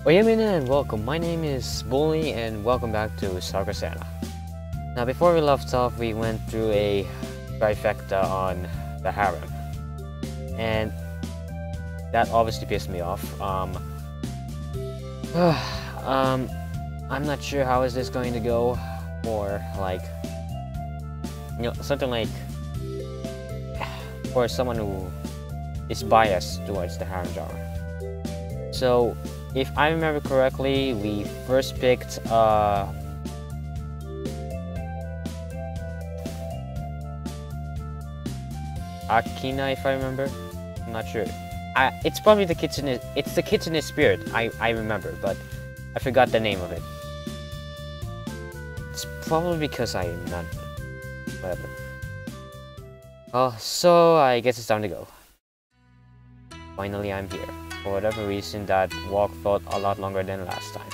Oyemina and welcome. My name is Bully and welcome back to Sakura Santa. Now before we left off, we went through a trifecta on the harem. And that obviously pissed me off. I'm not sure how is this going to go, or like, something like, for someone who is biased towards the harem genre. So, if I remember correctly, we first picked Akina, if I remember. I'm not sure. It's probably the kitsune. It's the kitsune spirit. I remember, but I forgot the name of it. It's probably because I am not. Whatever. So I guess it's time to go. Finally, I'm here. For whatever reason, that walk felt a lot longer than last time.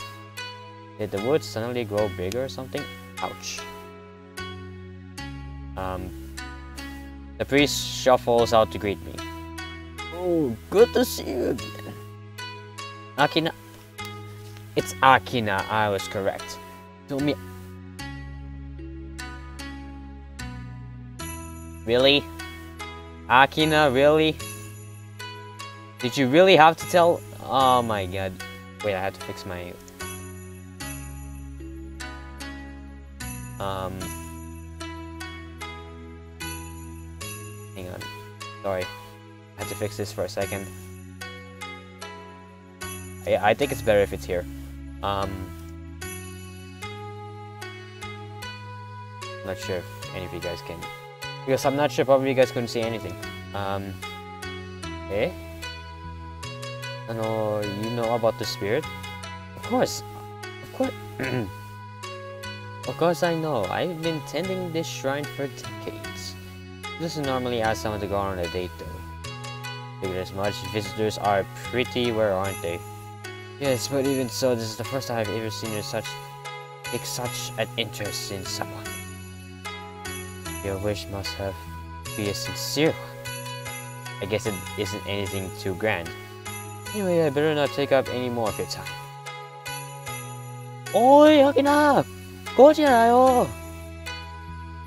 Did the woods suddenly grow bigger or something? Ouch. The priest shuffles out to greet me. Oh, good to see you again. Akina. It's Akina, I was correct. Tell me. Really? Akina, really? Did you really have to tell? Oh my god. Wait, I had to fix my... Hang on. Sorry. I had to fix this for a second. I think it's better if it's here. Not sure if any of you guys can. Because I'm not sure, probably you guys couldn't see anything. Eh? You know about the spirit? Of course. Of course I know. I've been tending this shrine for decades. This is normally ask someone to go on a date though. Figured as much. Visitors are pretty rare, aren't they? Yes, but even so, this is the first time I've ever seen you take such an interest in someone. Your wish must have be a sincere one. I guess it isn't anything too grand. Anyway, I better not take up any more of your time. Oi, Akina! Gojiayo!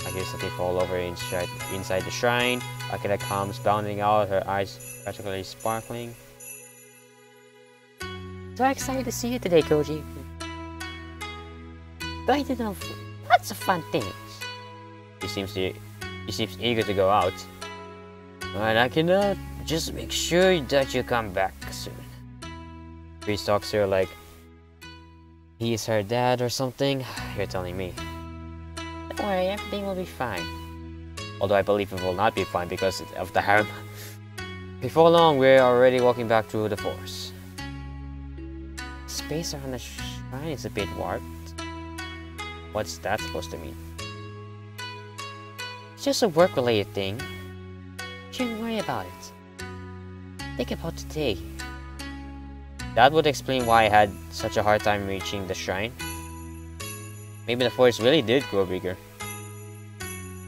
I hear something fall over inside the shrine. Akina comes bounding out, her eyes practically sparkling. So excited to see you today, Koji. Going to do lots of fun things. He seems eager to go out. Alright, Akina, just make sure that you come back soon. Priest talks to her like he's her dad or something. You're telling me. Don't worry, everything will be fine. Although I believe it will not be fine because of the harem. Before long, we're already walking back through the forest. Space around the shrine is a bit warped. What's that supposed to mean? It's just a work-related thing. Shouldn't worry about it. Think about today. That would explain why I had such a hard time reaching the shrine. Maybe the forest really did grow bigger.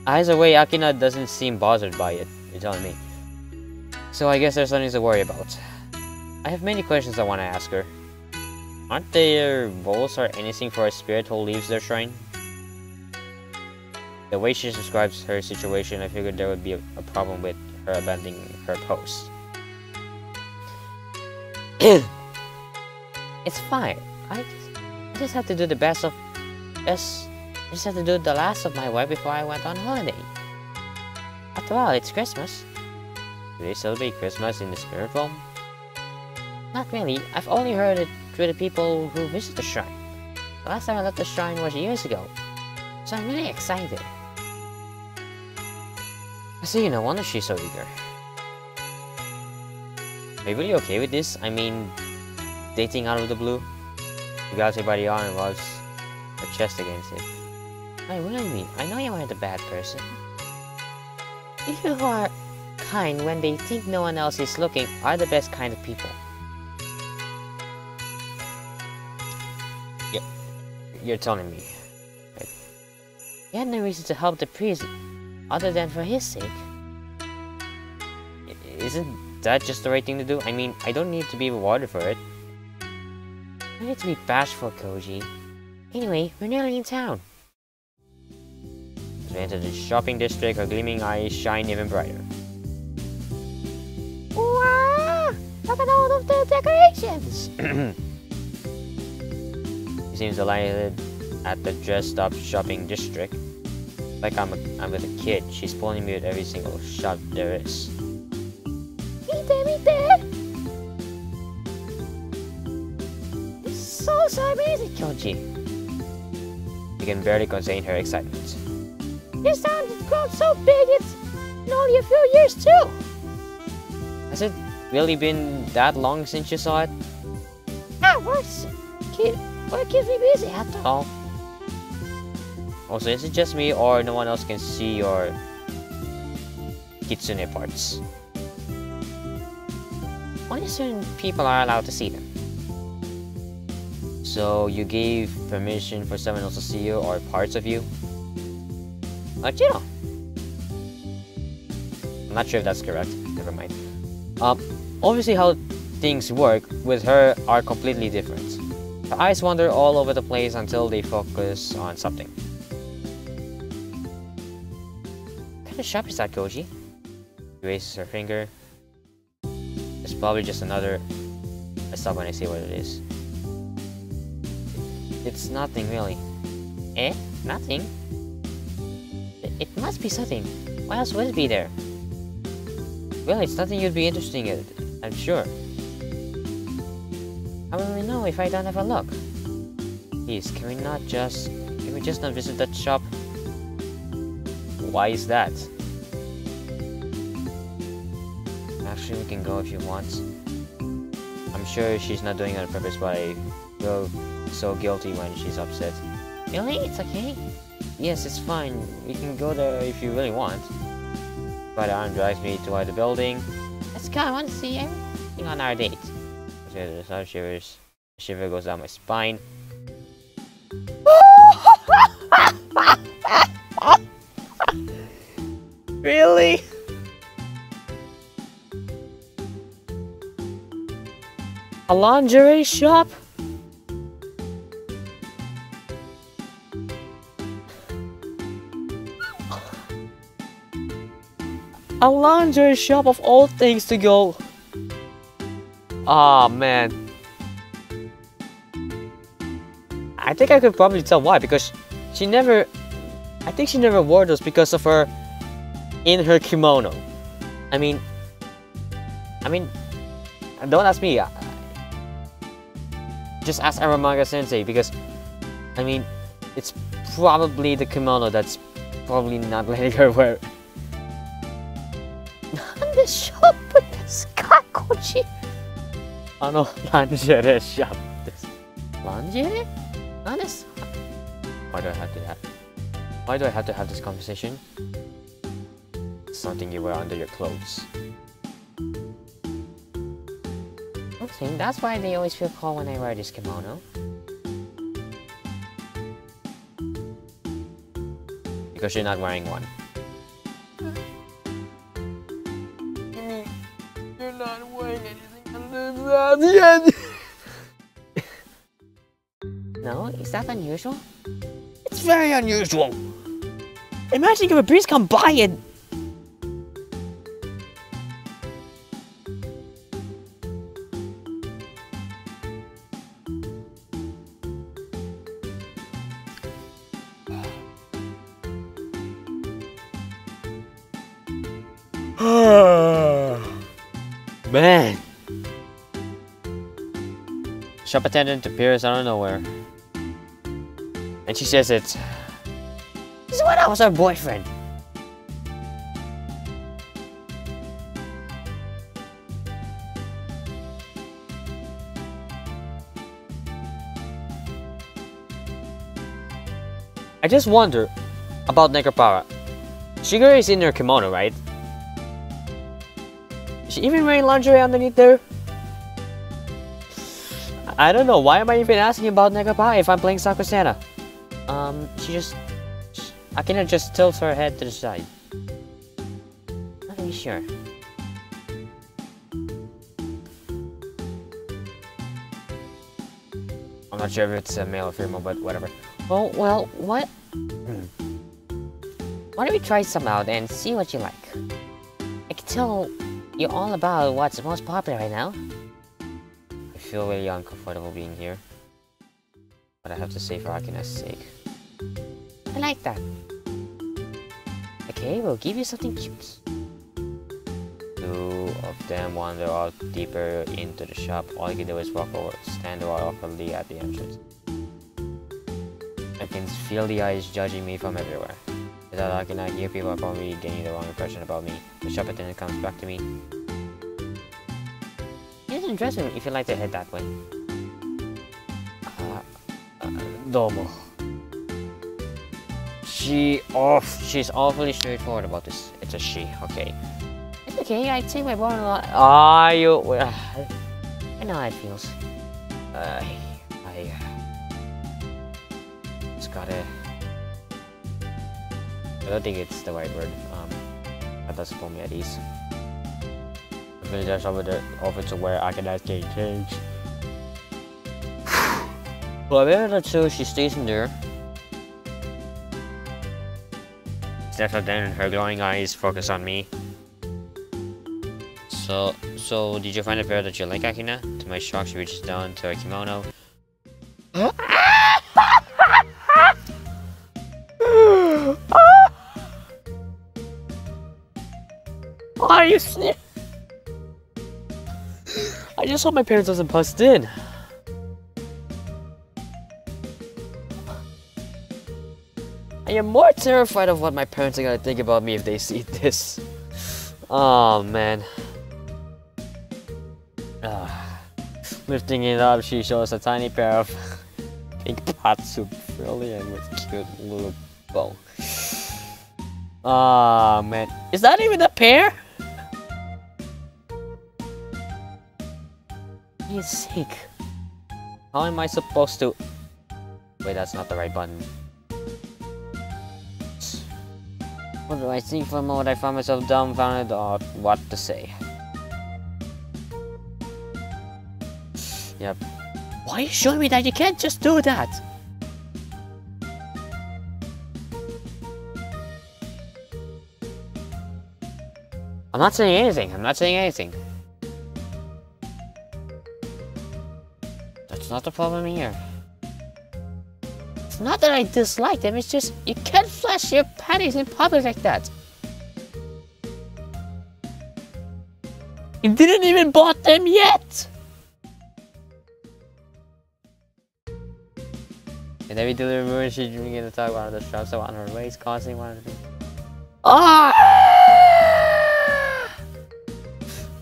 Either way, Akina doesn't seem bothered by it, you're telling me. So I guess there's nothing to worry about. I have many questions I want to ask her. Aren't there rules or anything for a spirit who leaves their shrine? The way she describes her situation, I figured there would be a problem with her abandoning her post. It's fine. I just have to do the best of... I just have to do the last of my work before I went on holiday. After all, it's Christmas. Do they celebrate Christmas in the spirit realm? Not really. I've only heard it through the people who visit the shrine. The last time I left the shrine was years ago. So I'm really excited. I see, no wonder she's so eager. Are you really okay with this? I mean, dating out of the blue? She grabs her body on and rubs her chest against it. Hey, what do you mean? I know you aren't a bad person. People who are kind when they think no one else is looking are the best kind of people. You're telling me. Right. You had no reason to help the priest other than for his sake. Isn't that just the right thing to do? I mean, I don't need to be rewarded for it. You need to be bashful, Koji. Anyway, we're nearly in town. As we enter the shopping district, our gleaming eyes shine even brighter. Wow! Look at all of the decorations! He seems delighted at the dressed-up shopping district. Like I'm with a kid. She's pulling me at every single shop there is. Mite! This is so amazing, Kyoji. She can barely contain her excitement. This town has grown so big, it's in only a few years too. Has it really been that long since you saw it? Yeah, what keeps me busy after all? Also, is it just me or no one else can see your kitsune parts? Only certain people are allowed to see them. So you gave permission for someone else to see you or parts of you? But you know. I'm not sure if that's correct. Never mind. Obviously how things work with her are completely different. Her eyes wander all over the place until they focus on something. What kind of shop is that, Koji? She raises her finger. It's probably just another... I stop when I see what it is. It's nothing, really. Eh? Nothing? It must be something. Why else would it be there? Well, it's nothing you'd be interested in, I'm sure. How will we know if I don't have a look? Please, can we just not visit that shop? Why is that? Actually, we can go if you want. I'm sure she's not doing it on purpose, but I feel so guilty when she's upset. Really? It's okay? Yes, it's fine. We can go there if you really want. But arm drags me toward the building. Let's go, I want to see everything on our date. The sun shivers. A shiver goes down my spine. Really? A lingerie shop? A lingerie shop of all things to go. Ah, man. I think I could probably tell why, because she never... I think she never wore those because of her... in her kimono. I mean... don't ask me. Just ask Aramanga Sensei, because... I mean, it's probably the kimono that's probably not letting her wear... the shop with the sky, Koji. Lingerie shop. Lingerie? Honest? Why do I have to have? Why do I have to have this conversation? It's something you wear under your clothes. Okay, that's why they always feel cold when I wear this kimono. Because you're not wearing one. You're not wearing anything under that yet. No, is that unusual? It's very unusual. Imagine if a breeze come by and... Man. Shop attendant appears out of nowhere. And she says it's... This is when I was her boyfriend. I just wonder about Nekopara. Shigure is in her kimono, right? Is she even wearing lingerie underneath there? I don't know, why am I even asking about Nekopara if I'm playing Sakura Santa? Akina just tilts her head to the side. Not really sure. not sure if it's a male or female, but whatever. Oh, well, what? Why don't we try some out and see what you like? I can tell you're all about what's most popular right now. I feel really uncomfortable being here. But I have to say for Akina's sake. I like that. Okay, we'll give you something cute. Two of them wander out deeper into the shop. All you can do is walk over, stand awkwardly at the entrance. I can feel the eyes judging me from everywhere. Without Akina, I hear people are probably getting the wrong impression about me. The shop attendant comes back to me. It isn't dressing if you like to head that way. Domo. She's awfully straightforward about this. It's a she, okay. It's okay, I take my brother-in-law. I know how it feels. I just gotta. I don't think it's the right word. That doesn't put me at ease. The villagers over to where Akina's getting changed. For a minute or two, she stays in there. Steps up then, and her glowing eyes focus on me. So did you find a pair that you like, Akina? To my shock, she reaches down to her kimono. Are you serious? I just hope my parents wasn't bust in. I am more terrified of what my parents are gonna think about me if they see this. Oh man. Lifting it up, she shows a tiny pair of pink patsu brilliant with cute little bow. Oh man. Is that even a pair? He's sick. How am I supposed to... Wait, that's not the right button. What do I think? For a moment I found myself dumbfounded on what to say. Yep. Why are you showing me that? You can't just do that! I'm not saying anything. I'm not saying anything. That's not the problem here. It's not that I dislike them, it's just you can't flash your panties in public like that. You didn't even bought them yet! In every delivery mood, she begins to talk about the straps on her waist, causing one of the... Ah!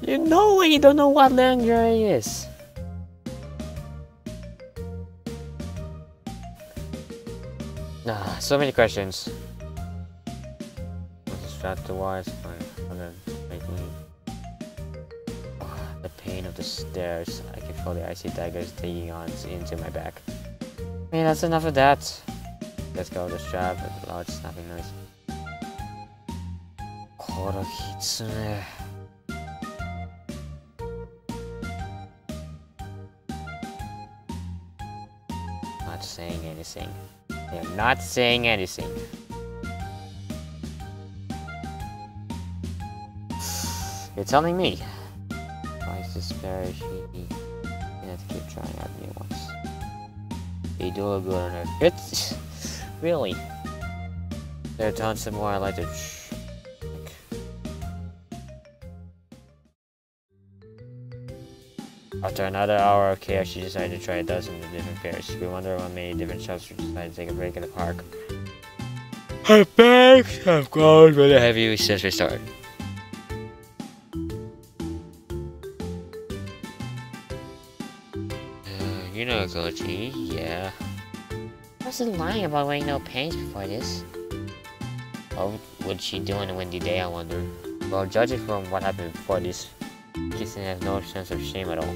You know when you don't know what lingerie is. So many questions. Strap to wires, the pain of the stairs. I can feel the icy daggers digging on into my back. I mean, that's enough of that. Let's go with the strap with a loud snapping noise. Koro Kitsune. Not saying anything. I'm not saying anything. You're telling me. Why is this very shady? You have to keep trying out new ones. They do look good on her. It's really. There are tons of more I like to. After another hour of chaos, she decided to try a dozen of different pairs. We wonder how many different shops she decided to take a break in the park. Her bags have grown really heavy since we started. You know Gochi, yeah. I wasn't lying about wearing no pants before this. What would she do on a windy day, I wonder? Well, judging from what happened before this, Kissing has no sense of shame at all.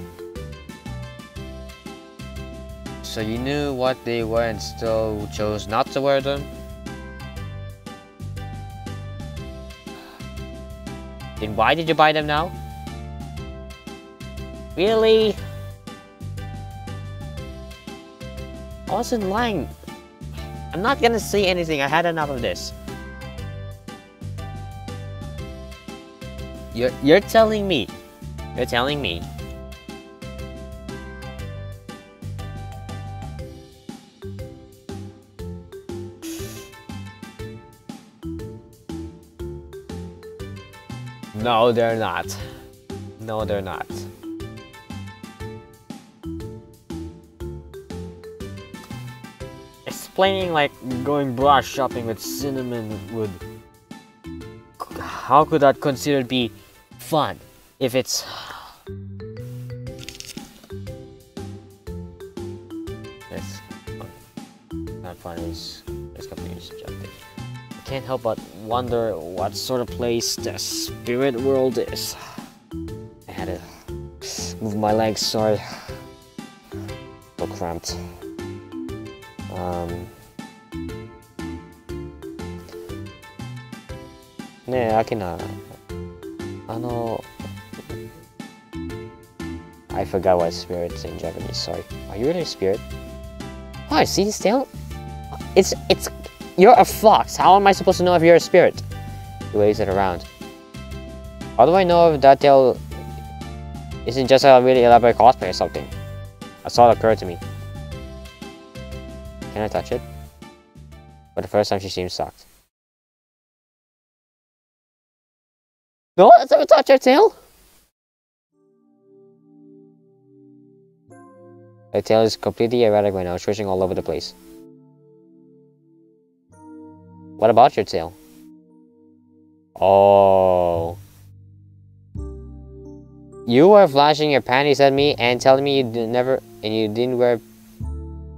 So you knew what they were and still chose not to wear them? Then why did you buy them now? Really? I wasn't lying. I'm not gonna say anything. I had enough of this. You're telling me. You're telling me. No, they're not. No, they're not. Explaining like going bra shopping with cinnamon would... How could that considered be fun if it's... It's not fun, it's completely subjective. I can't help but wonder what sort of place the spirit world is. I had to move my legs, sorry. So cramped. I forgot what spirit's in Japanese, sorry. Are you really a spirit? Oh, I see this tail? You're a fox. How am I supposed to know if you're a spirit? He waves it around. How do I know if that tail isn't just a really elaborate cosplay or something? A thought occurred to me. Can I touch it? For the first time, she seems shocked. No, let's never touch her tail. Her tail is completely erratic right now, swishing all over the place. What about your tail? Oh. You were flashing your panties at me and telling me you didn't wear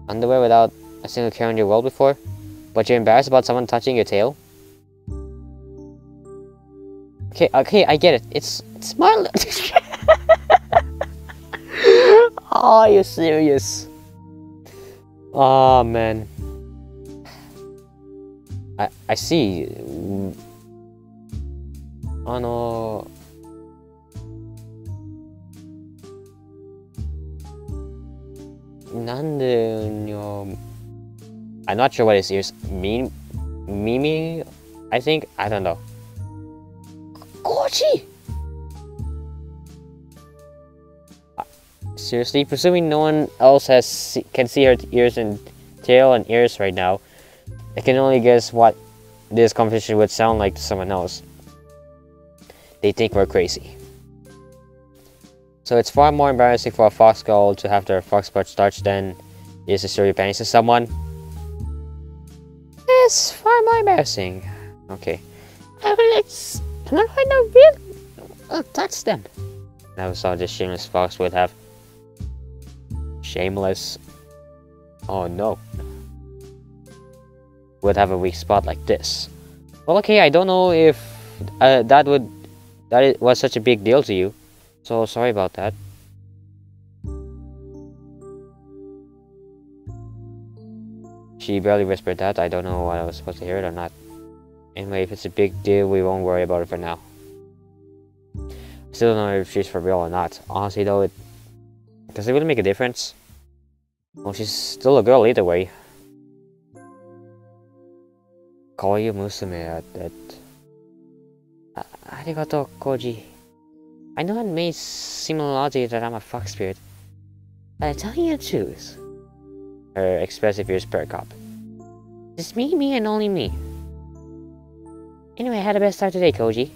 underwear without a single care in your world before? But you're embarrassed about someone touching your tail? Okay, I get it. It's smart. Oh, are you serious? Oh man. I see. I'm not sure what his ears mean. Mimi, I think. I don't know. Koji! Seriously, presuming no one else can see her ears and tail and ears right now, I can only guess what this conversation would sound like to someone else. They think we're crazy. So it's far more embarrassing for a fox girl to have their fox parts touched than it is to show your panties to someone. It's far more embarrassing. Okay. I'm not going to really touch them. Never saw this shameless fox would have. Shameless. Oh no. Would have a weak spot like this. Well, okay, I don't know if that was such a big deal to you. So sorry about that. She barely whispered that. I don't know what I was supposed to hear it or not. Anyway, if it's a big deal, we won't worry about it for now. Still don't know if she's for real or not. Honestly though, does it really make a difference? Well, she's still a girl either way. Call you Musume at that. Arigato, Koji. I know it may seem logical that I'm a fox spirit, but I'm telling you the truth. Her expressive ears perk up. Just me, and only me. Anyway, I had the best start today, Koji.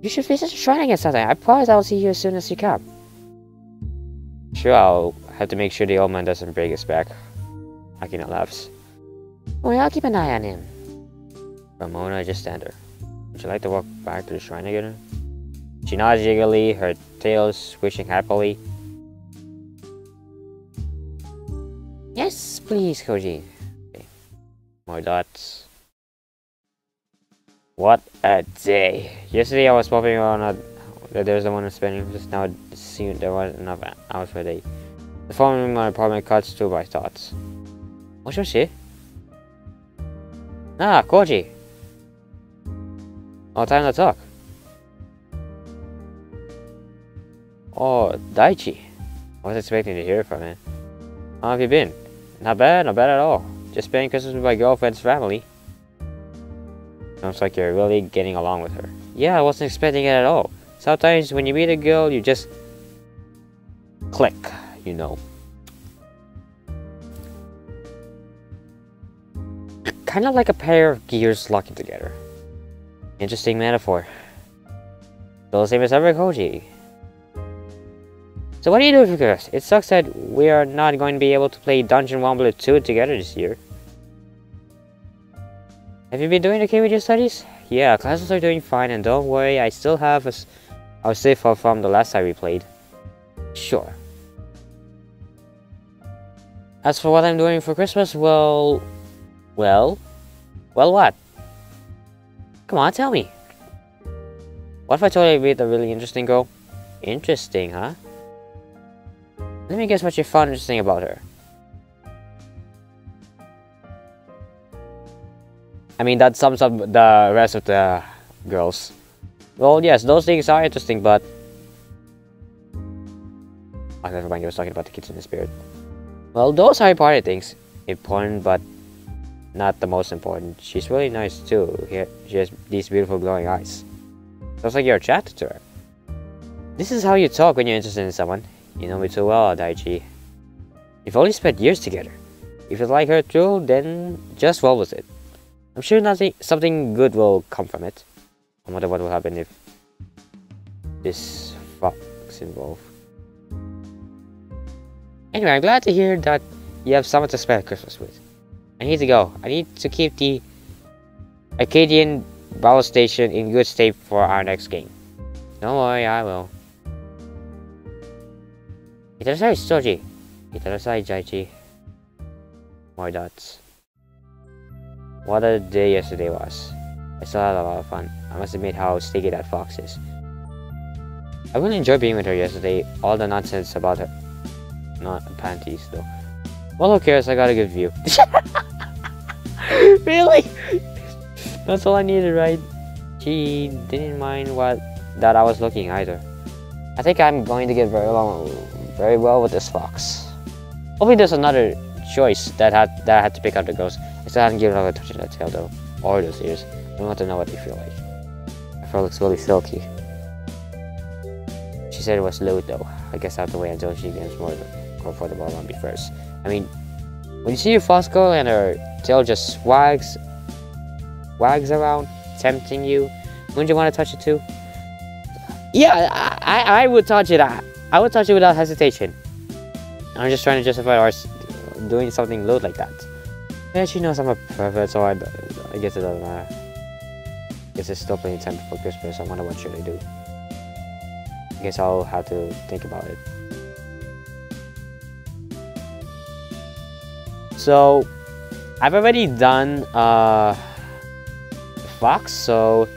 You should visit the shrine again sometime. I promise I will see you as soon as you come. Sure, I'll have to make sure the old man doesn't break his back. Akina laughs. Well, I'll keep an eye on him. For a moment, I just stand there. Would you like to walk back to the shrine again? She nods eagerly, her tail swishing happily. Yes, please, Koji. Okay. More dots. What a day. Yesterday I was popping around that there's the one I'm spending. Just now it seemed there wasn't enough hours for a day. The phone in my apartment cuts through my thoughts. Moshoshi? Ah, Koji. Oh, time to talk. Oh, Daichi. I was expecting to hear from him. How have you been? Not bad at all. Just spending Christmas with my girlfriend's family. Sounds like you're really getting along with her. Yeah, I wasn't expecting it at all. Sometimes when you meet a girl, you just click, you know. Kind of like a pair of gears locking together. Interesting metaphor. Still the same as ever, Koji. So what are you doing for Christmas? It sucks that we are not going to be able to play Dungeon Wombler 2 together this year. Have you been doing okay with your studies? Yeah, classes are doing fine, and don't worry, I still have our save file from the last time we played. Sure. As for what I'm doing for Christmas, well, what? Come on, tell me. What if I told you I met a really interesting girl? Interesting, huh? Let me guess what you found interesting about her. I mean, that sums up the rest of the girls. Well, yes, those things are interesting, but... Oh, never mind, I was talking about the kids in the spirit. Well, those are important things. Important, but not the most important. She's really nice, too. She has these beautiful glowing eyes. Sounds like you're attracted to her. This is how you talk when you're interested in someone. You know me too well, Daichi. You've only spent years together. If you like her too, then just roll with it. I'm sure something good will come from it. I wonder what will happen if this fuck's involved. Anyway, I'm glad to hear that you have someone to spend Christmas with. I need to go. I need to keep the Arcadian Battle Station in good state for our next game. Don't worry, I will. Itarasai Soji. Itarasai Jaichi. More dots. What a day yesterday was. I still had a lot of fun. I must admit how sticky that fox is. I really enjoyed being with her yesterday. All the nonsense about her. Not panties though. Well, who cares? I got a good view. Really? That's all I needed, right? She didn't mind that I was looking either. I think I'm going to get very well with this fox. Hopefully there's another choice that I had to pick out the girls. I still haven't given her a touch of that tail though. Or those ears. I want to know what they feel like. Her fur looks really silky. She said it was low though. I guess I have to wait until she gets more comfortable around me first. I mean, when you see your fox girl and her tail just wags around, tempting you, wouldn't you want to touch it too? Yeah, I would touch it. I would touch it without hesitation. I'm just trying to justify ours doing something lewd like that. Yeah, she knows I'm a pervert, so I guess it doesn't matter. I guess it's still plenty of time before Christmas. I wonder what should I do. I guess I'll have to think about it. So, I've already done Fox, so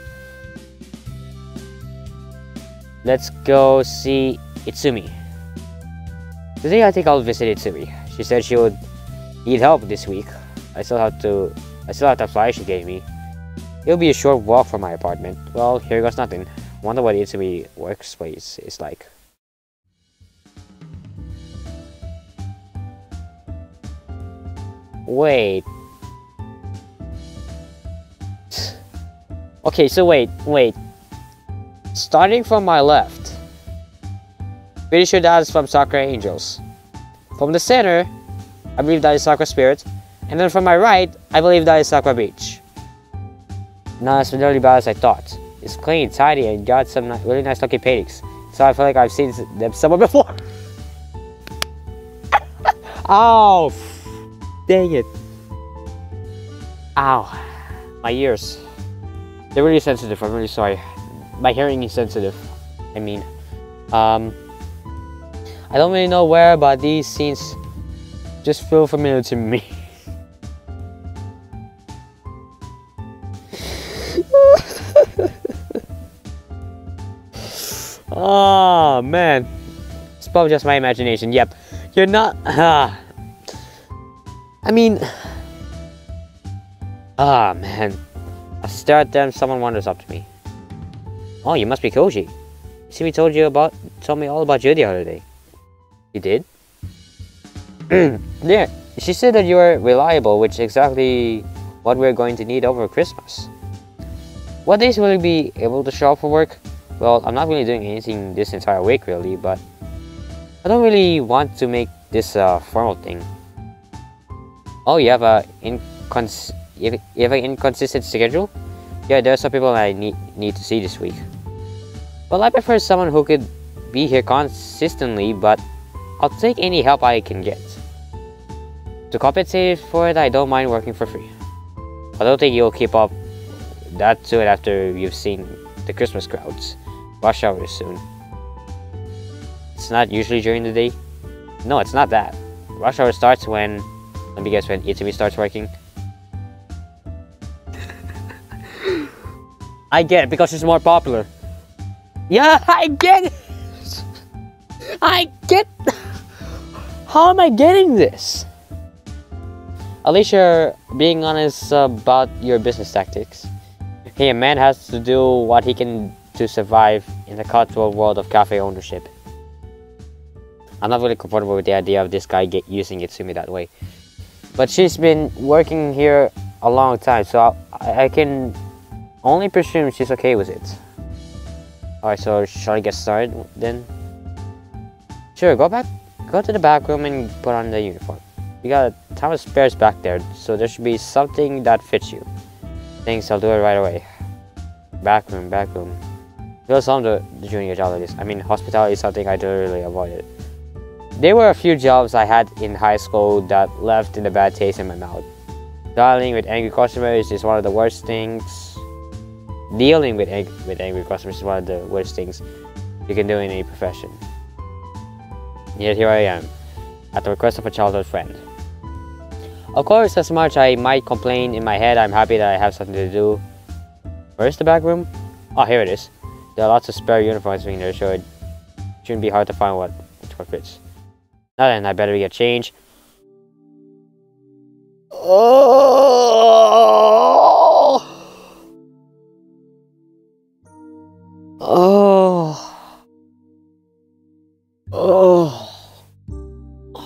let's go see Itsumi. Today I think I'll visit Itsumi. She said she would need help this week. I still have that flyer she gave me. It'll be a short walk from my apartment. Well, here goes nothing. Wonder what Itsumi workspace is like. Wait. Okay, so wait. Starting from my left. Pretty sure that is from Sakura Angels. From the center, I believe that is Sakura Spirit. And then from my right, I believe that is Sakura Beach. Not as nearly bad as I thought. It's clean, tidy, and got some really nice looking paintings. So I feel like I've seen them somewhere before. Ow! Dang it. Ow. My ears. They're really sensitive, I'm really sorry. My hearing is sensitive. I mean, I don't really know where, but these scenes just feel familiar to me. Oh man, it's probably just my imagination. Yep, you're not. I mean, man, I stare at them. Someone wanders up to me. Oh, you must be Koji. See, we told me all about you the other day. You did? Yeah, she said that you are reliable, which is exactly what we're going to need over Christmas. What days will you be able to show up for work? Well, I'm not really doing anything this entire week, really, but I don't really want to make this a formal thing. Oh, you have you have an inconsistent schedule? Yeah, there are some people I need to see this week. Well, I prefer someone who could be here consistently, but I'll take any help I can get. To compensate for it, I don't mind working for free. I don't think you'll keep up that soon after you've seen the Christmas crowds. Rush hour is soon. It's not usually during the day. No, it's not that. Rush hour starts when... Let me guess when Itami starts working. I get it, because she's more popular. Yeah, I get it! I get... How am I getting this? At least you're being honest about your business tactics. Hey, a man has to do what he can to survive in the cutthroat world of cafe ownership. I'm not really comfortable with the idea of this guy using Itsumi that way. But she's been working here a long time, so I can only presume she's okay with it. Alright, so shall I get started then? Sure, go to the back room and put on the uniform. We got a ton of spares back there, so there should be something that fits you. Thanks, I'll do it right away. Back room. Well, some of the junior jobs, I mean, hospitality is something I deliberately avoided. There were a few jobs I had in high school that left in a bad taste in my mouth. Dealing with angry customers is one of the worst things. Dealing with angry customers is one of the worst things you can do in any profession. Yet here I am, at the request of a childhood friend. Of course, as much I might complain in my head, I'm happy that I have something to do. Where's the back room? Oh, here it is. There are lots of spare uniforms in there, so it shouldn't be hard to find which one fits. Now then, I better get changed.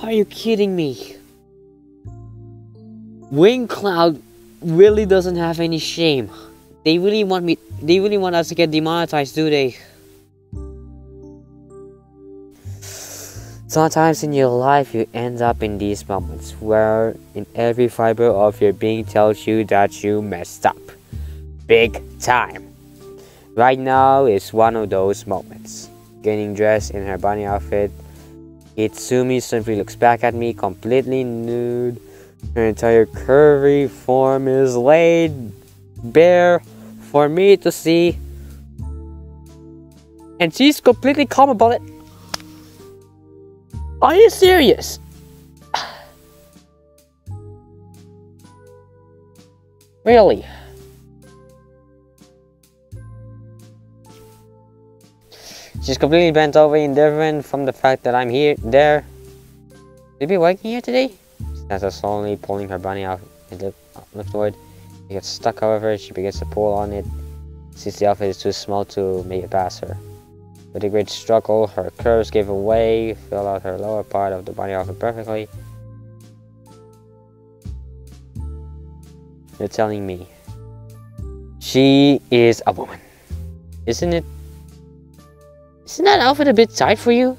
Are you kidding me? Wing Cloud really doesn't have any shame. They really want us to get demonetized, do they? Sometimes in your life you end up in these moments where in every fiber of your being tells you that you messed up. Big time. Right now is one of those moments. Getting dressed in her bunny outfit, Itsumi simply looks back at me completely nude. Her entire curvy form is laid bare for me to see. And she's completely calm about it. Are you serious? Really? She's completely bent over, indifferent from the fact that I'm there. Will you be working here today? Santa slowly pulling her bunny out and look toward. It gets stuck, however, she begins to pull on it since the outfit is too small to make it past her. With a great struggle, her curves give away, fill out her lower part of the bunny outfit perfectly. You're telling me she is a woman, isn't it? Isn't that outfit a bit tight for you?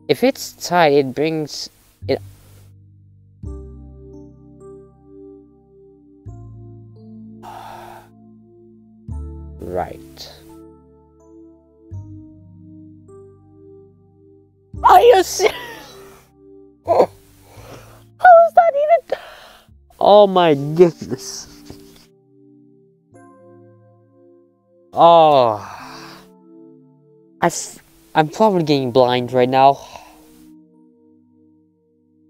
If it's tight, it brings it. Right. Are you serious? How is that even? Oh my goodness. Oh. I'm probably getting blind right now.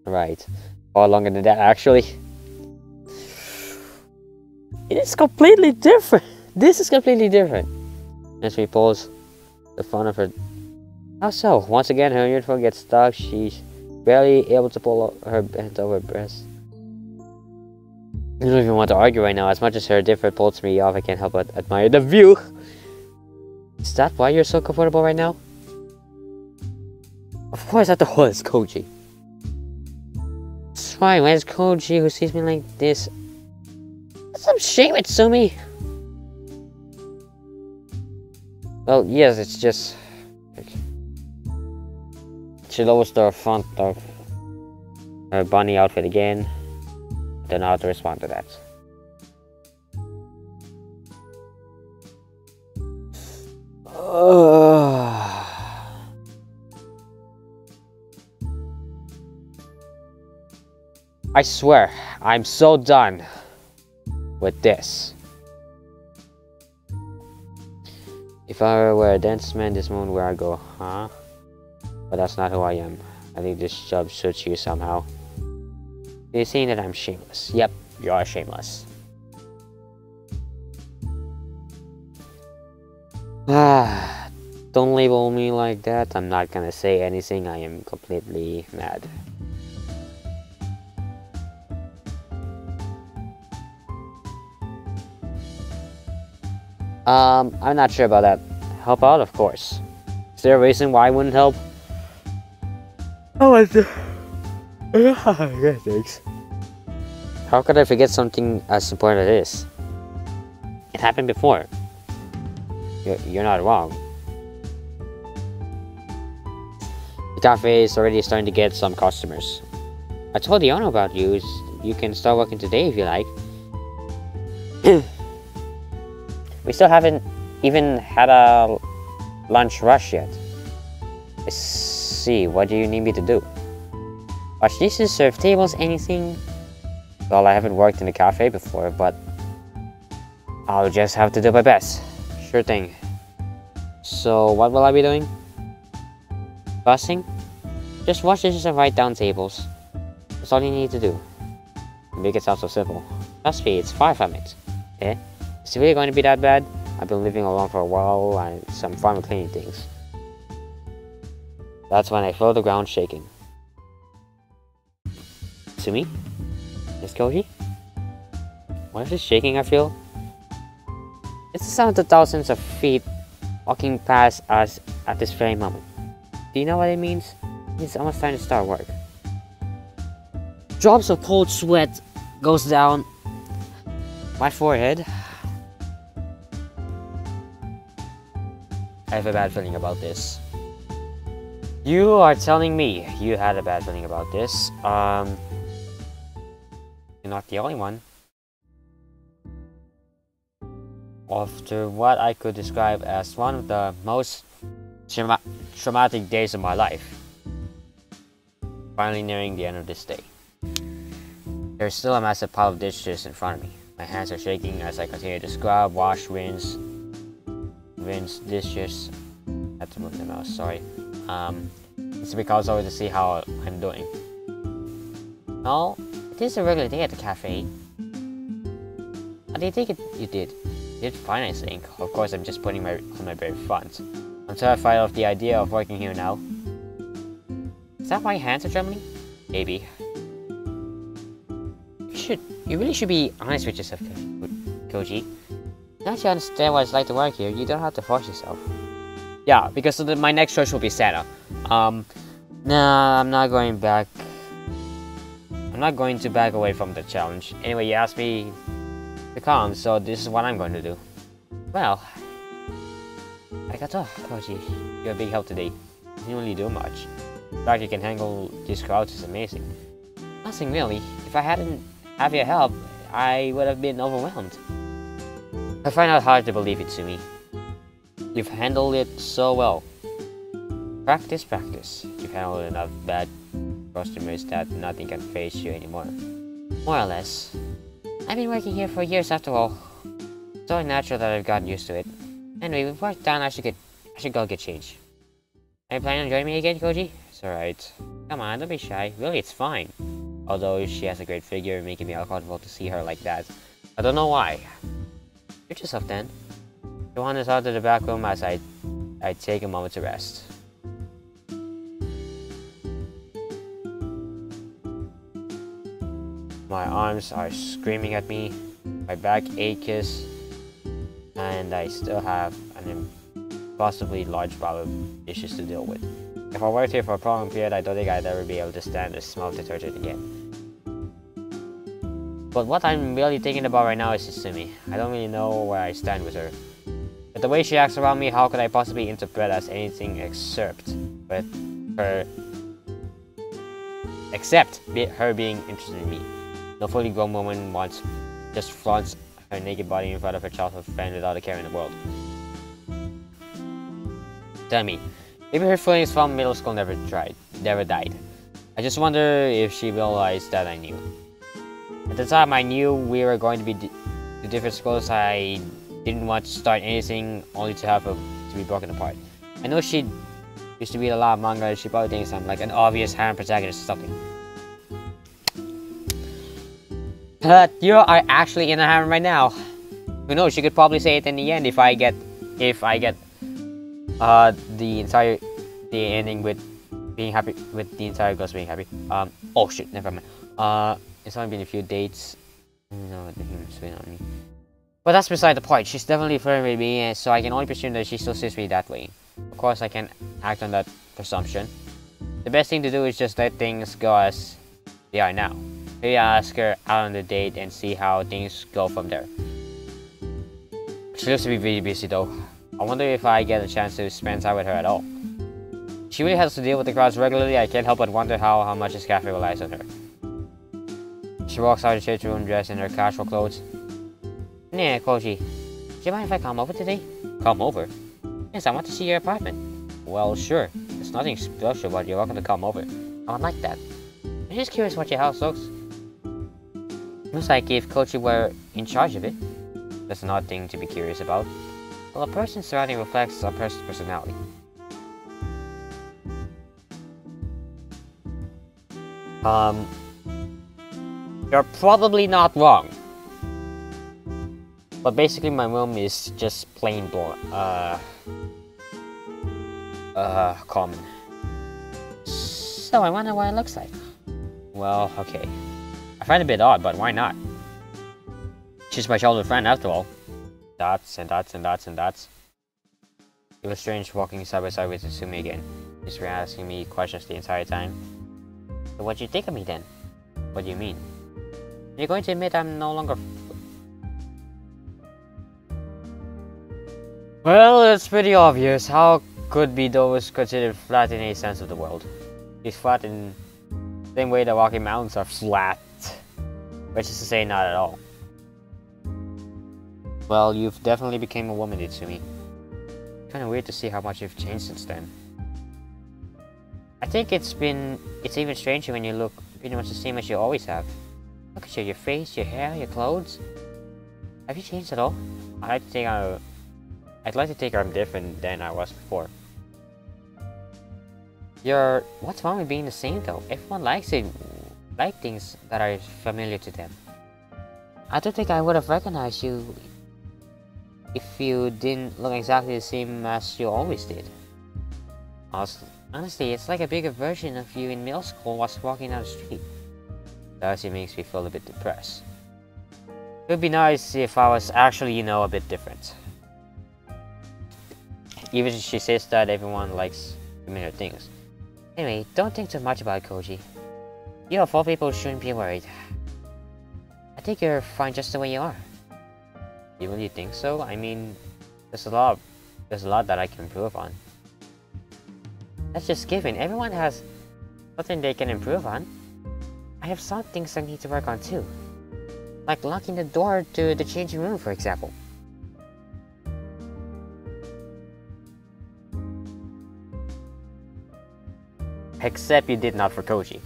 Right. Far longer than that, actually. It is completely different. This is completely different. As she pulls the front of her. How so? Once again, her uniform gets stuck. She's barely able to pull her bent over breast. I don't even want to argue right now. As much as her different pulls me off, I can't help but admire the view. Is that why you're so comfortable right now? Of course I thought it was Koji. That's right, where's Koji who sees me like this? That's some shame, Itsumi! Well, yes, it's just... She lowers the front of her bunny outfit again. I don't know how to respond to that. I swear, I'm so done with this. If I were a dance man, this moment where I go, huh? But that's not who I am. I think this job suits you somehow. You're saying that I'm shameless. Yep, you are shameless. Don't label me like that. I'm not gonna say anything. I am completely mad. I'm not sure about that. Help out, of course. Is there a reason why I wouldn't help? Oh, thanks. How could I forget something as important as this? It happened before. You're not wrong. The cafe is already starting to get some customers. I told the owner about you. You can start working today if you like. We still haven't even had a lunch rush yet. I see, what do you need me to do? Wash dishes, serve tables, anything? Well, I haven't worked in a cafe before, but I'll just have to do my best. Sure thing. So, what will I be doing? Bussing? Just wash dishes and write down tables. That's all you need to do. Make it sound so simple. Trust me, it's far from it. Eh? Is it really going to be that bad? I've been living alone for a while and some fun with cleaning things. That's when I feel the ground shaking. Sumi? Miss Koji? What is this shaking I feel? It's the sound of the thousands of feet walking past us at this very moment. Do you know what it means? It's almost time to start work. Drops of cold sweat goes down my forehead. I have a bad feeling about this. You are telling me you had a bad feeling about this. You're not the only one. After what I could describe as one of the most traumatic days of my life. Finally nearing the end of this day. There's still a massive pile of dishes in front of me. My hands are shaking as I continue to scrub, wash, rinse dishes. I have to move the mouse, sorry. It's because I want to see how I'm doing. No, it is a regular day at the cafe. How do you think you did? You did fine, I think. Of course, I'm just putting on my brave front. I'm terrified of the idea of working here now. Is that why your hands are trembling? Maybe. You really should be honest with yourself, Koji. Now that you understand what it's like to work here, you don't have to force yourself. Yeah, because my next choice will be Santa. Nah, I'm not going back. I'm not going to back away from the challenge. Anyway, you asked me to come, so this is what I'm going to do. Well, arigato, Koji. You're a big help today. You didn't really do much. The fact you can handle these crowds is amazing. Nothing really. If I hadn't have your help, I would have been overwhelmed. I find it hard to believe it, Sumi. You've handled it so well. Practice, practice. You've handled enough bad customers that nothing can face you anymore. More or less. I've been working here for years after all. It's only natural that I've gotten used to it. Anyway, we've worked done, I should go get changed. Are you planning on joining me again, Koji? It's alright. Come on, don't be shy. Really, it's fine. Although she has a great figure, making me uncomfortable to see her like that. I don't know why. Treat yourself then. Go on us out to the back room as I take a moment to rest. My arms are screaming at me, my back aches, and I still have an impossibly large pile of dishes to deal with. If I worked here for a prolonged period, I don't think I'd ever be able to stand the smell of detergent again. But what I'm really thinking about right now is Izumi. I don't really know where I stand with her. But the way she acts around me, how could I possibly interpret as anything except her being interested in me? No fully grown woman just flaunts her naked body in front of her childhood friend without a care in the world. Tell me, maybe her feelings from middle school never died. I just wonder if she realized that I knew. At the time I knew we were going to be to different schools, I didn't want to start anything only to have to be broken apart. I know she used to read a lot of manga and she probably thinks I'm like an obvious harem protagonist or something. But you are actually in a harem right now. Who knows, she could probably say it in the end if I get the ending with being happy, with the entire girls being happy. Oh shit, never mind. It's only been a few dates. No, the humans went on me. But that's beside the point. She's definitely flirting with me, so I can only presume that she still sees me that way. Of course, I can act on that presumption. The best thing to do is just let things go as they are now. Maybe I'll ask her out on the date and see how things go from there. She looks to be really busy though. I wonder if I get a chance to spend time with her at all. She really has to deal with the crowds regularly. I can't help but wonder how much this cafe relies on her. She walks out of the change room dressed in her casual clothes. Nah, Koji, do you mind if I come over today? Come over? Yes, I want to see your apartment. Well, sure. There's nothing special, but you're welcome to come over. I would like that. I'm just curious what your house looks. Looks like if Koji were in charge of it. That's an odd thing to be curious about. Well, a person's surrounding reflects a person's personality. You're probably not wrong. But basically my room is just plain common. So I wonder what it looks like. Well, okay. I find it a bit odd, but why not? She's my childhood friend after all. Dots and dots and dots and dots. It was strange walking side by side with Izumi again. She's been asking me questions the entire time. So what'd you think of me then? What do you mean? You're going to admit I'm no longer... Well, it's pretty obvious. How could be those considered flat in any sense of the world? He's flat in the same way the Rocky Mountains are flat. Which is to say, not at all. Well, you've definitely become a woman, Itsumi. Kinda weird to see how much you've changed since then. I think it's even stranger when you look pretty much the same as you always have. Look at your face, your hair, your clothes. Have you changed at all? I'd like to think I'm different than I was before. What's wrong with being the same though? Everyone likes things that are familiar to them. I don't think I would have recognized you if you didn't look exactly the same as you always did. Honestly, it's like a bigger version of you in middle school was walking down the street. That actually makes me feel a bit depressed. It would be nice if I was actually, a bit different. Even if she says that everyone likes familiar things. Anyway, don't think too much about it, Koji. You of all people shouldn't be worried. I think you're fine just the way you are. You really think so? I mean, there's a lot that I can improve on. That's just given. Everyone has something they can improve on. I have some things I need to work on too. Like locking the door to the changing room, for example. Except you did not for Koji.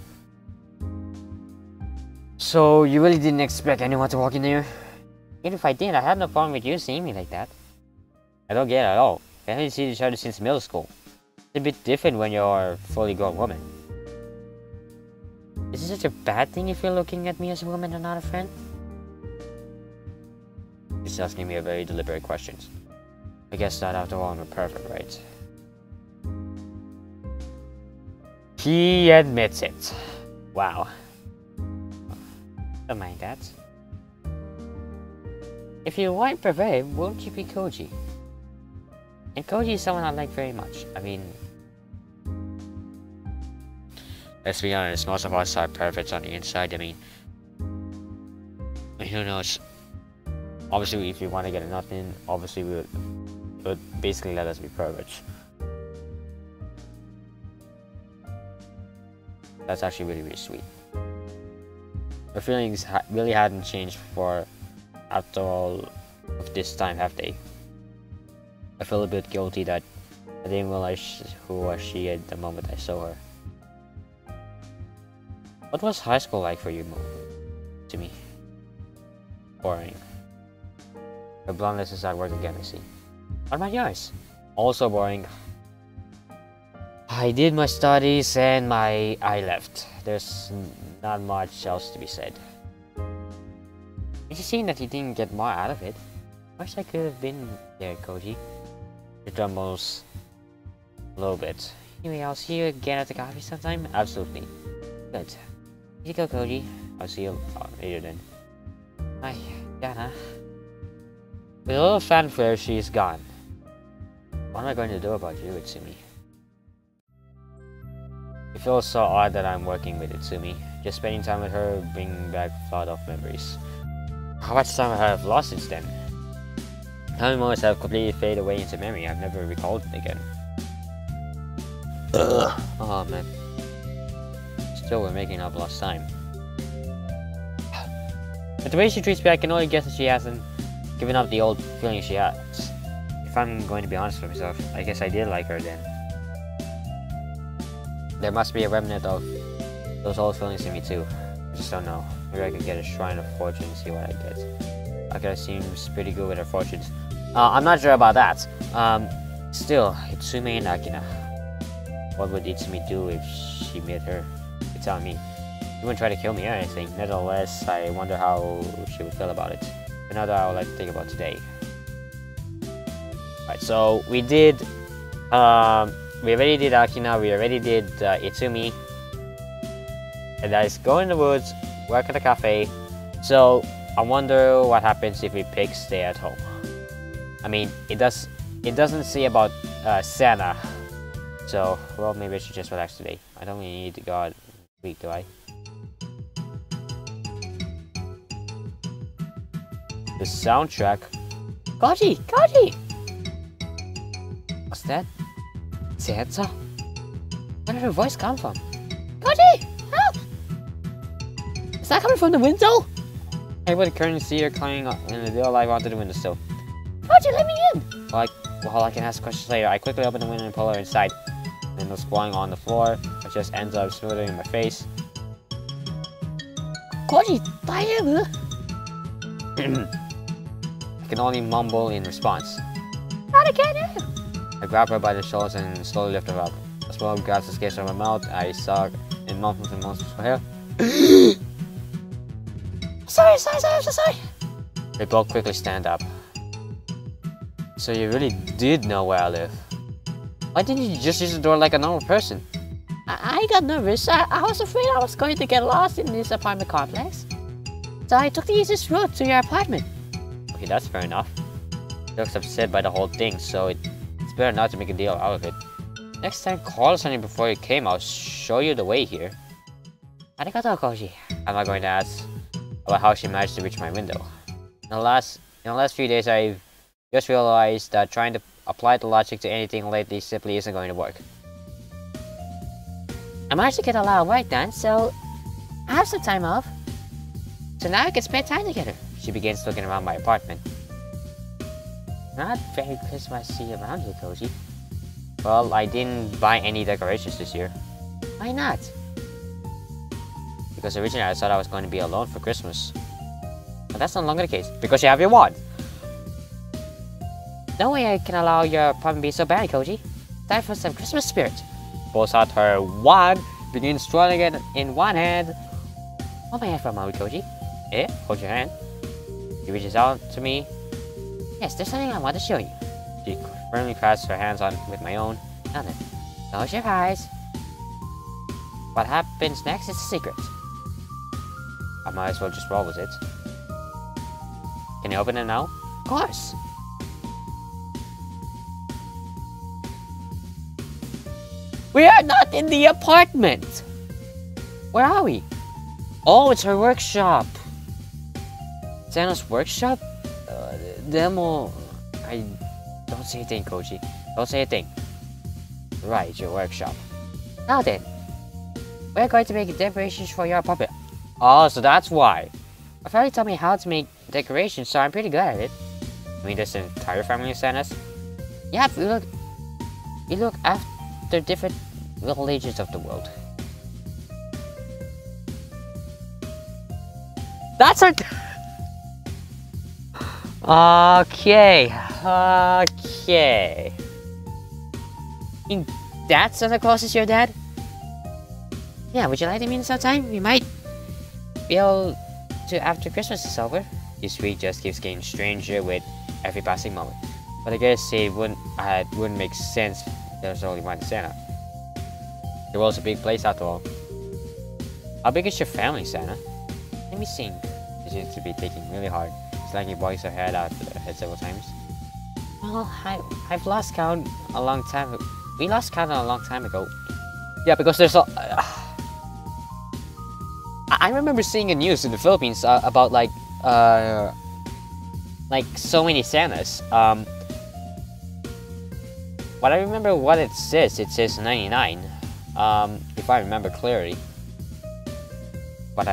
So, you really didn't expect anyone to walk in here? Even if I did, I have no problem with you seeing me like that. I don't get it at all. We haven't seen each other since middle school. It's a bit different when you're a fully grown woman. Is it such a bad thing if you're looking at me as a woman and not a friend? She's asking me a very deliberate question. I guess that after all I'm a pervert, right? He admits it. Wow. Don't mind that. If you weren't perverted, won't you be Koji? And Koji is someone I like very much. I mean, Let's be honest, most of us are perverts on the inside. I mean, who knows? Obviously, if we want to get a nut in, obviously we would basically let us be perverts. That's actually really, really sweet. The feelings really hadn't changed for after all of this time, have they? I feel a bit guilty that I didn't realize who was she at the moment I saw her. What was high school like for you, Mo? To me? Boring. The blondness is at work again, I see. What about yours? Also boring. I did my studies and I left. There's not much else to be said. It's a shame that you didn't get more out of it. Wish I could have been there, Koji. It trembles a little bit. Anyway, I'll see you again at the coffee sometime. Absolutely. Good. Here you go, Koji. I'll see you later then. Hi, Yana. With a little fanfare, she's gone. What am I going to do about you, Itsumi? It feels so odd that I'm working with Itsumi. Just spending time with her bringing back flood of memories. How much time have I lost since then? How many moments have completely faded away into memory? I've never recalled it again. Ugh. Oh man. Still, we're making up lost time. But the way she treats me, I can only guess that she hasn't given up the old feeling she has. If I'm going to be honest with myself, I guess I did like her then. There must be a remnant of those old feelings in me too. I just don't know. Maybe I could get a shrine of fortune and see what I get. Akira seems pretty good with her fortunes. I'm not sure about that. Still, Itsume and Akina. What would Itsumi do if she met her? You tell me. She wouldn't try to kill me or anything. Nevertheless, I wonder how she would feel about it. Another I would like to think about today. Alright, so we did we already did Akina, we already did Itsumi. And that is go in the woods, work at a cafe. So I wonder what happens if we pick stay at home. I mean, it doesn't say about Santa. So, well, maybe I should just relax today. I don't really need to go out week, do I? The soundtrack. Koji! Koji! What's that? Santa? Where did her voice come from? Koji! Help! Is that coming from the window? I would currently see her climbing in the door live onto the windowsill. Koji, let me in! Well, I can ask questions later. I quickly open the window and pull her inside. And was falling on the floor, it just ends up smoothing in my face. Koji, I can only mumble in response. Not again! I grab her by the shoulders and slowly lift her up. A swallow grabs the scales from my mouth. I suck and mumbles and mumbles for her. Sorry, I'm so sorry. They both quickly stand up. So you really did know where I live. Why didn't you just use the door like a normal person? I got nervous. I was afraid I was going to get lost in this apartment complex. So I took the easiest route to your apartment. Okay, that's fair enough. She looks upset by the whole thing, so it's better not to make a deal out of it. Next time, call us on it before you came. I'll show you the way here. Arigato, Koji. I'm not going to ask about how she managed to reach my window. In the last few days, I've just realized that trying to apply the logic to anything lately simply isn't going to work. I managed to get a lot of work done, so I have some time off. So now we can spend time together. She begins looking around my apartment. Not very Christmassy around here, Koji. Well, I didn't buy any decorations this year. Why not? Because originally I thought I was going to be alone for Christmas. But that's no longer the case, because you have your wand. No way I can allow your apartment to be so bad, Koji. Time for some Christmas spirit. Pulls out her wand, begins twirling it in one hand. Hold my hand for a moment, Koji. Hold your hand. She reaches out to me. Yes, there's something I want to show you. She firmly clasps her hands on with my own. Now then, close your eyes. What happens next is a secret. I might as well just roll with it. Can you open it now? Of course. We are not in the apartment! Where are we? Oh, it's her workshop. Santa's workshop? Demo... Don't say a thing, Koji. Don't say a thing. Right, your workshop. Now then, we're going to make decorations for your puppet. Oh, so that's why. My family taught me how to make decorations, so I'm pretty good at it. I mean, there's an entire family of Santas? Yeah, we look after different villages of the world. That's our... Okay. That Santa Claus is your dad? Yeah, would you like to meet sometime? We might be able to after Christmas is over. This week just keeps getting stranger with every passing moment. But I guess it wouldn't make sense if there's only one Santa. The world's a big place after all. How big is your family, Santa? Let me think. You seem to be thinking really hard. It's like you boys your head out of the head several times. Well, I've lost count a long time ago. We lost count a long time ago. Yeah, because there's a... I remember seeing a news in the Philippines about like so many Santas. But I remember what it says 99. If I remember clearly. But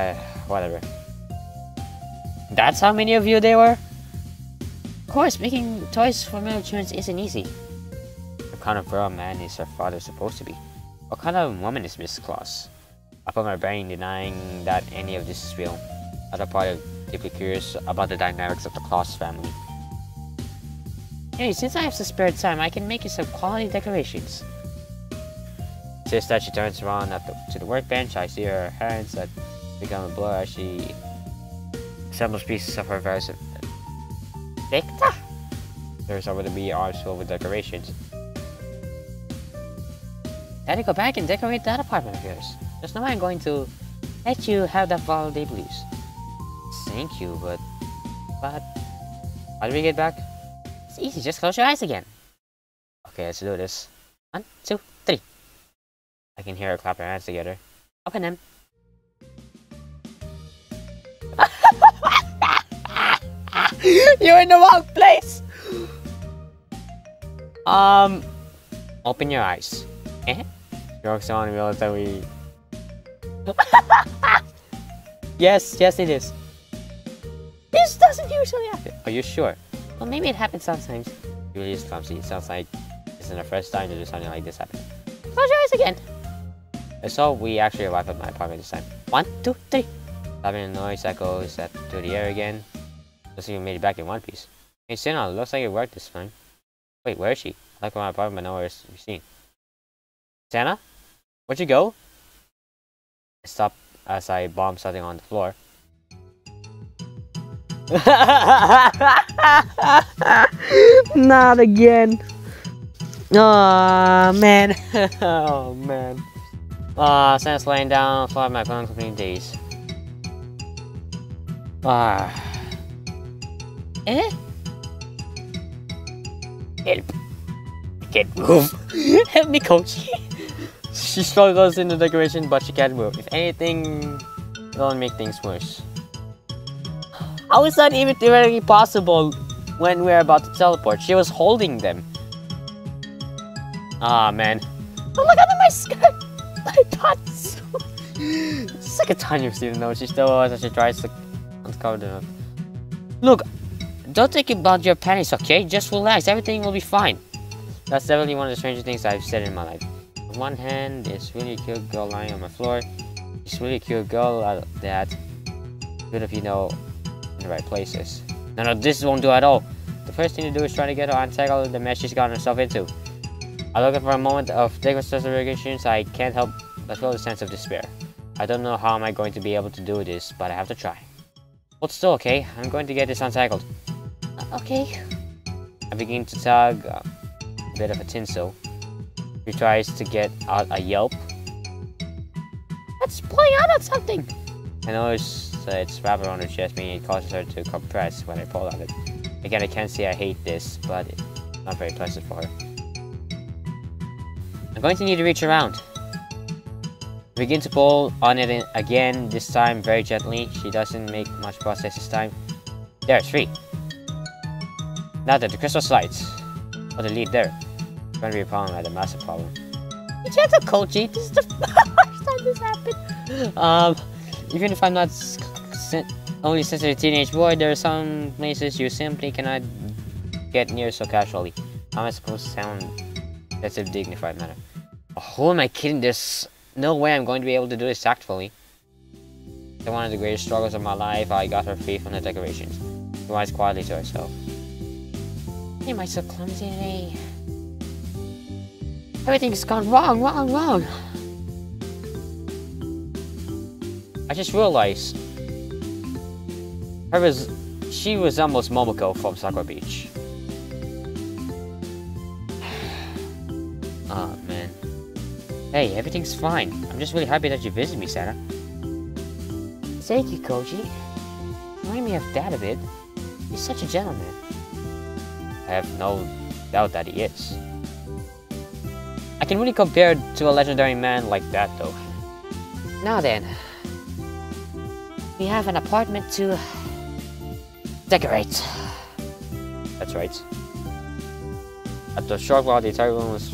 whatever. That's how many of you there were? Of course, making toys for little children isn't easy. What kind of girl man is her father supposed to be? What kind of woman is Miss Claus? I put my brain denying that any of this is real. Other part of deeply curious about the dynamics of the Claus family. Hey, since I have some spare time, I can make you some quality decorations. Says that she turns around to the workbench. I see her hands that become a blur as she assembles pieces of her various Victor! There's over to be arms filled with decorations. Daddy, go back and decorate that apartment of yours. Just know I'm going to let you have that holiday blues. Thank you, but how do we get back? It's easy, just close your eyes again. Okay, let's do this. 1, 2, 3. I can hear her clap her hands together. Open them. You're in the wrong place! Open your eyes. You're so on the that we... Yes, it is. This doesn't usually happen. Are you sure? Well, maybe it happens sometimes. It really is clumsy. It sounds like this isn't the first time to do something like this happen. Close your eyes again. So we actually arrived at my apartment this time. 1, 2, 3. Having a noise echoes through the air again. Looks like we made it back in one piece. Hey, Santa, looks like it worked this time. Wait, where is she? I look at my apartment, but nowhere to be seen. Santa? Where'd you go? I stop as I bomb something on the floor. Not again. Oh man. Oh man. Santa's laying down on the floor of my phone company days. Help. I can't move. Help me, Coach. She struggles in the decoration, but she can't move. If anything, it'll make things worse. How is that even theoretically possible when we're about to teleport? She was holding them. Ah, man. Oh, look under my skirt! My pants! The second time you've seen the note, she still was as she tries to uncover them. Look, don't think about your panties, okay? Just relax, everything will be fine. That's definitely one of the strangest things I've said in my life. On one hand, it's really cute girl lying on my floor. She's really cute girl that good if you know in the right places. No, this won't do at all. The first thing to do is try to get her untangled the mess she's gotten herself into. I look at for a moment of deconstruction, so I can't help but feel a sense of despair. I don't know how am I going to be able to do this, but I have to try. Hold still, okay? I'm going to get this untangled. Okay. I begin to tug a bit of a tinsel. She tries to get out a yelp. Let's play out on something! I notice it's wrapped around her chest, meaning it causes her to compress when I pull on it. Again, I can't say I hate this, but it's not very pleasant for her. I'm going to need to reach around. Begin to pull on it again, this time very gently. She doesn't make much process this time. There, it's free. Now that the Christmas lights. Oh, the lead there. It's going to be a problem, like a massive problem. Be gentle, Koji. This is the first time this happened. Even if I'm not only sensitive teenage boy, there are some places you simply cannot get near so casually. How am I supposed to sound that's a dignified manner? Oh, who am I kidding? There's no way I'm going to be able to do this tactfully. In one of the greatest struggles of my life, I got her free from the decorations. She whines quietly to herself. Why am I so clumsy today? Everything's gone wrong. I just realized she resembles Momoko from Sakura Beach. Oh man. Hey, everything's fine. I'm just really happy that you visited me, Santa. Thank you, Koji. Remind me of Dad a bit. He's such a gentleman. I have no doubt that he is. I can really compare to a legendary man like that, though. Now then, we have an apartment to decorate. That's right. After a short while, the entire room is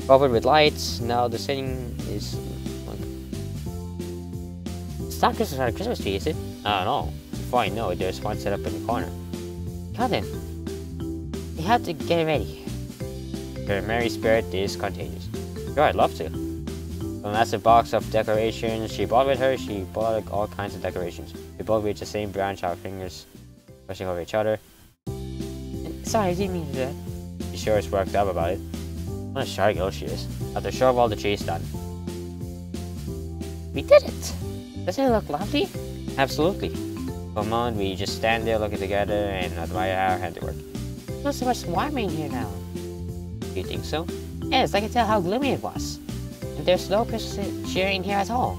covered with lights. Now the setting is like... It's not Christmas tree, is it? I don't know. Before I know it, there's one set up in the corner. Now then, we have to get it ready. Your merry spirit is contagious. Sure, I'd love to. A massive box of decorations she brought with her. She bought all kinds of decorations. We both reached the same branch, our fingers pushing over each other. Sorry, I didn't mean to do that. She sure is worked up about it. What a shy girl she is. After sure of all the tree is done. We did it! Doesn't it look lovely? Absolutely. For a moment, we just stand there looking together and admire our handiwork. It's not so much warmer in here now. Do you think so? Yes, I can tell how gloomy it was. And there's no Christmas cheer in here at all.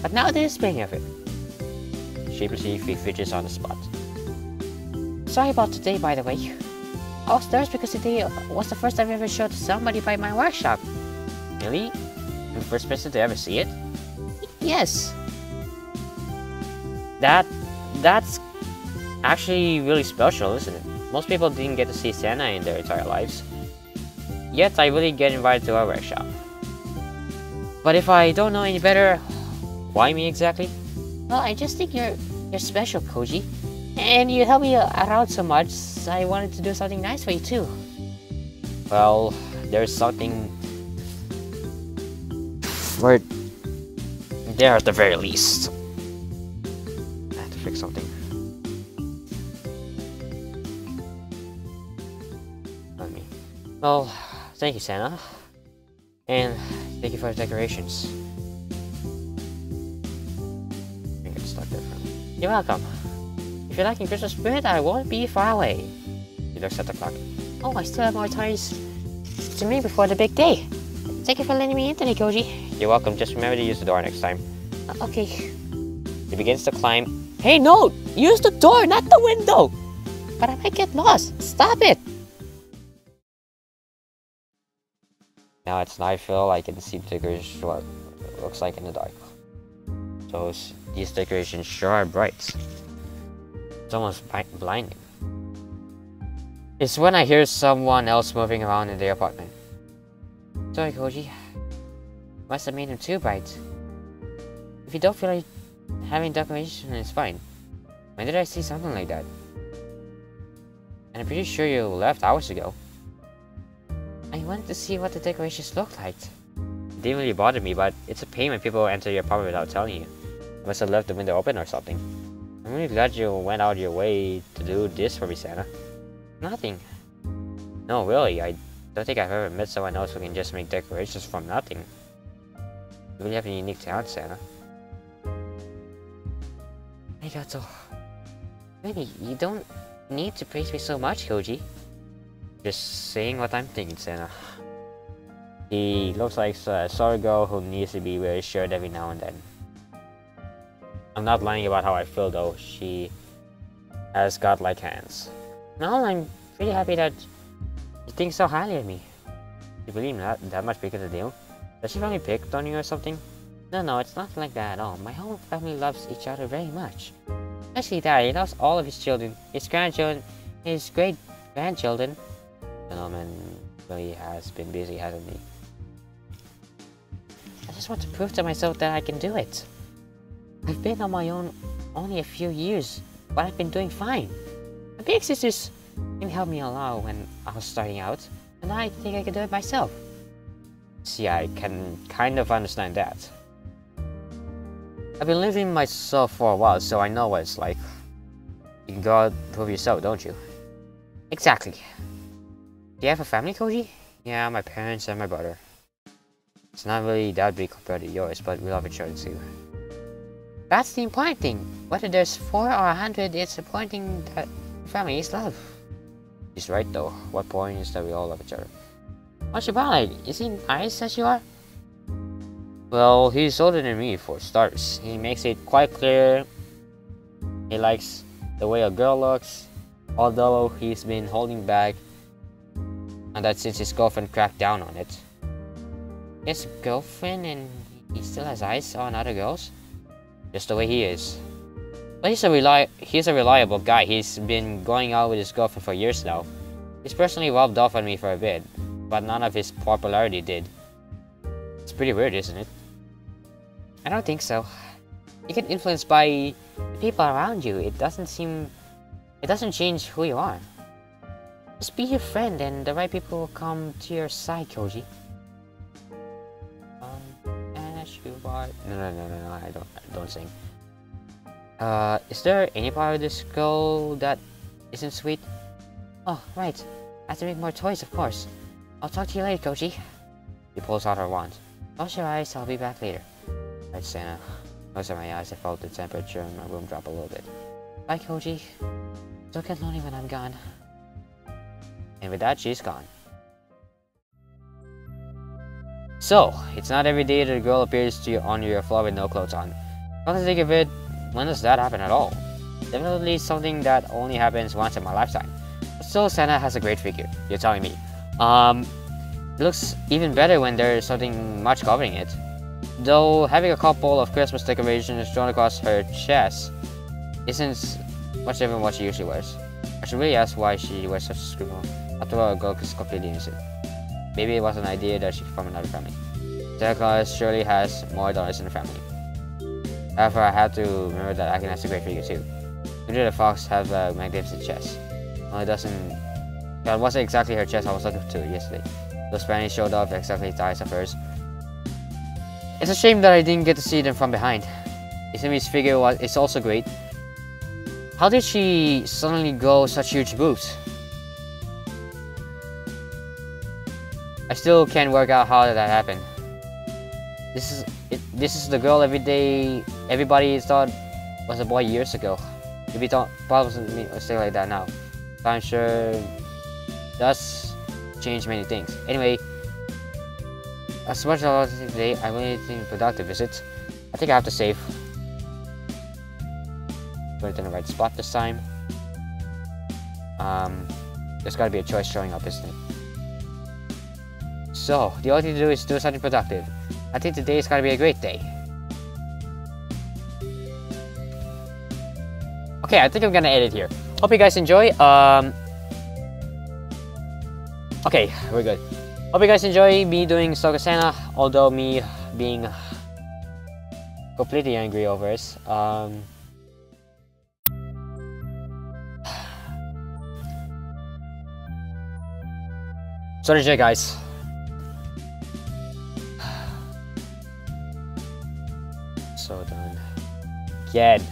But now there's plenty of it. Sheepishly, he fidgets on the spot. Sorry about today, by the way. I was nervous because today was the first time I ever showed somebody by my workshop. Really? I'm the first person to ever see it? Yes. That's actually really special, isn't it? Most people didn't get to see Santa in their entire lives. Yet I really get invited to our workshop. But if I don't know any better, why me exactly? Well, I just think you're special, Koji. And you help me around so much, so I wanted to do something nice for you too. Well, there's something for there at the very least. I have to fix something. Not me. Well, thank you, Santa. And thank you for the decorations. I get stuck there for me. You're welcome. If you're liking Christmas spirit, I won't be far away. He looks at the clock. Oh, I still have more toys to make before the big day. Thank you for letting me in today, Koji. You're welcome. Just remember to use the door next time. Okay. He begins to climb. Hey, no! Use the door, not the window! But I might get lost. Stop it! Now it's nightfall. I can see the decorations what it looks like in the dark. So these decorations sure are bright. It's almost blinding. It's when I hear someone else moving around in the apartment. Sorry, Koji. Must have made him too bright. If you don't feel like having decoration, it's fine. When did I see something like that? And I'm pretty sure you left hours ago. I wanted to see what the decorations looked like. It didn't really bother me, but it's a pain when people enter your apartment without telling you. You must have left the window open or something. I'm really glad you went out of your way to do this for me, Santa. Nothing. No, really, I don't think I've ever met someone else who can just make decorations from nothing. You really have a unique talent, Santa. Arigato. Really, you don't need to praise me so much, Koji. Just saying what I'm thinking, Santa. He looks like a sorry girl who needs to be reassured every now and then. I'm not lying about how I feel though. She has godlike hands. No, I'm pretty happy that you think so highly of me. You believe that much big of a deal? Does she finally picked on you or something? No, it's not like that at all. My whole family loves each other very much. Especially Dad, he loves all of his children, his grandchildren, his great-grandchildren. The gentleman really has been busy, hasn't he? I just want to prove to myself that I can do it. I've been on my own only a few years, but I've been doing fine. My big sisters didn't help me a lot when I was starting out, and I think I can do it myself. See, I can kind of understand that. I've been living myself for a while, so I know what it's like. You can go out and prove yourself, don't you? Exactly. Do you have a family, Koji? Yeah, my parents and my brother. It's not really that big compared to yours, but we love each other too. That's the important thing. Whether there's 4 or 100, it's important thing that family is love. He's right though. What point is that we all love each other? What's your brother? Is he nice as you are? Well, he's older than me for starters. He makes it quite clear he likes the way a girl looks, although he's been holding back on that since his girlfriend cracked down on it. His girlfriend and he still has eyes on other girls? Just the way he is. But he's a reliable guy. He's been going out with his girlfriend for years now. He's personally rubbed off on me for a bit, but none of his popularity did. It's pretty weird, isn't it? I don't think so. You get influenced by the people around you. It doesn't change who you are. Just be your friend and the right people will come to your side, Koji. As you are... No, I don't sing. Is there any part of this girl that isn't sweet? Oh, right. I have to make more toys, of course. I'll talk to you later, Koji. She pulls out her wand. Close your eyes, I'll be back later. Right, Santa. Close my eyes, I felt the temperature in my room drop a little bit. Bye, Koji. Don't get lonely when I'm gone. And with that, she's gone. So, it's not every day that a girl appears to you on your floor with no clothes on. Come to think of it, when does that happen at all? Definitely something that only happens once in my lifetime. But still, Santa has a great figure, you're telling me. It looks even better when there's something much covering it. Though having a couple of Christmas decorations drawn across her chest isn't much different what she usually wears. I should really ask why she wears such a scribble. After all, a girl is completely innocent. Maybe it was an idea that she came from another family. Santa Claus surely has more daughters in the family. However, I have to remember that Akin has a great figure too. Neither the fox have a magnificent chest. Well, it wasn't exactly her chest I was looking to yesterday. Those panties showed off exactly the size of hers. It's a shame that I didn't get to see them from behind. Isami's figure is also great. How did she suddenly grow such huge boobs? I still can't work out how that happened. This is the girl everybody thought was a boy years ago. Maybe thought probably or something like that now. But I'm sure does change many things. Anyway, as much as I was today, I really think productive, is it? I think I have to save. Put it in the right spot this time. There's gotta be a choice showing up, isn't it? So, the only thing to do is do something productive. I think today is gonna be a great day. Okay, I think I'm gonna edit here. Hope you guys enjoy. Okay, we're good. Hope you guys enjoy me doing Sakura Santa, although me being completely angry over it. So enjoy, guys. So done. Again.